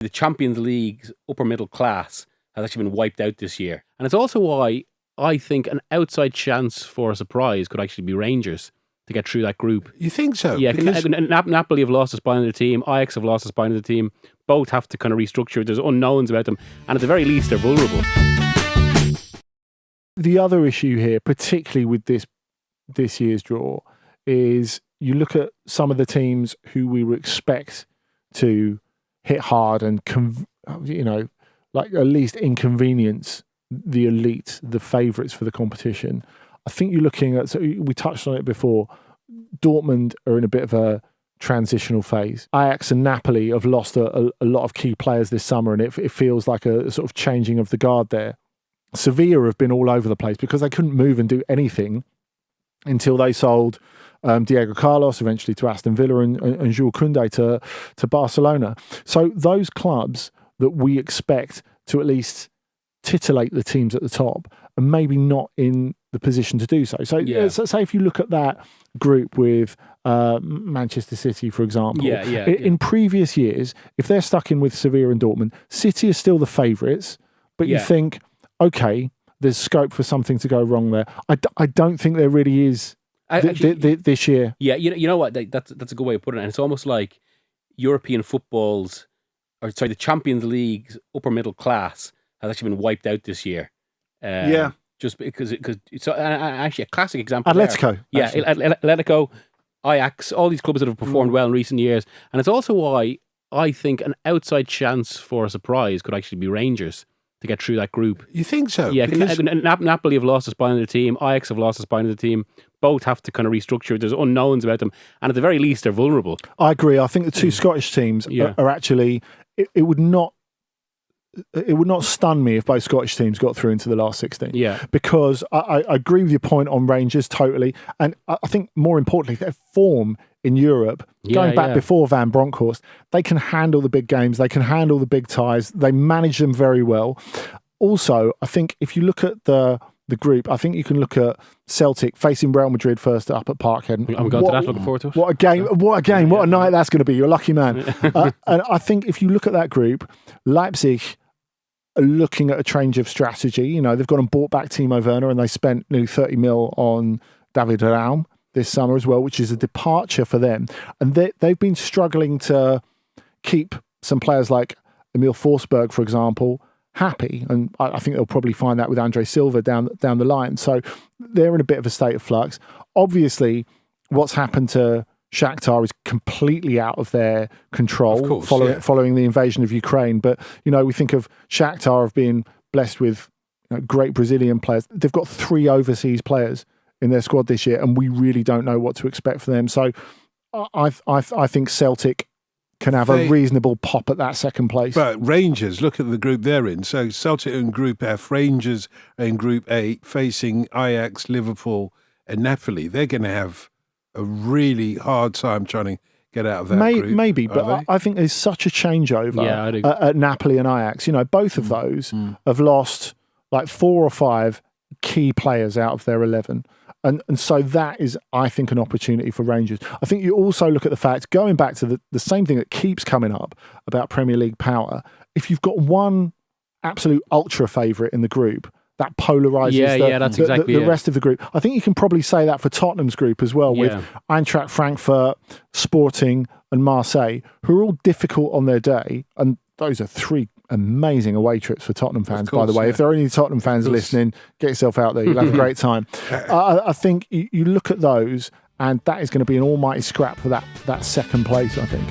The Champions League's upper middle class has actually been wiped out this year. And it's also why I think an outside chance for a surprise could actually be Rangers to get through that group. You think so? Yeah, Because Napoli have lost a spine of the team. Ajax have lost a spine of the team. Both have to kind of restructure. There's unknowns about them. And at the very least, they're vulnerable. The other issue here, particularly with this year's draw, is you look at some of the teams who we would expect to hit hard and, like at least inconvenience the elite, the favourites for the competition. I think you're looking at, so we touched on it before, Dortmund are in a bit of a transitional phase. Ajax and Napoli have lost a lot of key players this summer, and it feels like a sort of changing of the guard there. Sevilla have been all over the place because they couldn't move and do anything until they sold Diego Carlos eventually to Aston Villa and Jules Koundé to Barcelona. So those clubs that we expect to at least titillate the teams at the top are maybe not in the position to do so. So say if you look at that group with Manchester City, for example, in previous years, if they're stuck in with Sevilla and Dortmund, City are still the favourites, but you think, okay, there's scope for something to go wrong there. I don't think there really is this year. Yeah, you know what? That's a good way of putting it. And it's almost like European football's, the Champions League's upper middle class has actually been wiped out this year. Just because so actually a classic example. Atletico. There. Yeah, Atletico, Ajax, all these clubs that have performed well in recent years. And it's also why I think an outside chance for a surprise could actually be Rangers to get through that group. You think so? Yeah, Napoli have lost a spine of the team. Ajax have lost a spine of the team. Both have to kind of restructure. There's unknowns about them. And at the very least, they're vulnerable. I agree. I think the two Scottish teams are actually... It would not stun me if both Scottish teams got through into the last 16. Yeah. Because I agree with your point on Rangers totally. And I think more importantly, their form in Europe, going back before Van Bronckhorst, they can handle the big games. They can handle the big ties. They manage them very well. Also, I think if you look at the group, I think you can look at Celtic facing Real Madrid first up at Parkhead. I'm going to that, looking forward to it. What a game, what a night that's going to be. You're a lucky man. And I think if you look at that group, Leipzig are looking at a change of strategy. You know, they've gone and bought back Timo Werner and they spent nearly 30 mil on David Raum this summer as well, which is a departure for them. And they've been struggling to keep some players like Emil Forsberg, for example, happy, and I think they'll probably find that with Andre Silva down the line. So they're in a bit of a state of flux. Obviously, what's happened to Shakhtar is completely out of their control, of course, following the invasion of Ukraine. But we think of Shakhtar of being blessed with great Brazilian players. They've got 3 overseas players in their squad this year, and we really don't know what to expect for them. So I think Celtic can have a reasonable pop at that second place. But Rangers, look at the group they're in. So Celtic in Group F, Rangers in Group A, facing Ajax, Liverpool and Napoli. They're going to have a really hard time trying to get out of that group. Maybe, but I think there's such a changeover at Napoli and Ajax. Both of those have lost like 4 or 5 key players out of their 11. And so that is, I think, an opportunity for Rangers. I think you also look at the fact, going back to the same thing that keeps coming up about Premier League power, if you've got one absolute ultra favourite in the group, that polarises the rest of the group. I think you can probably say that for Tottenham's group as well, with Eintracht Frankfurt, Sporting and Marseille, who are all difficult on their day. And those are 3 amazing away trips for Tottenham fans, by the way. If there are any Tottenham fans listening, get yourself out there. You'll have a great time. I think you look at those, and that is going to be an almighty scrap for that second place, I think.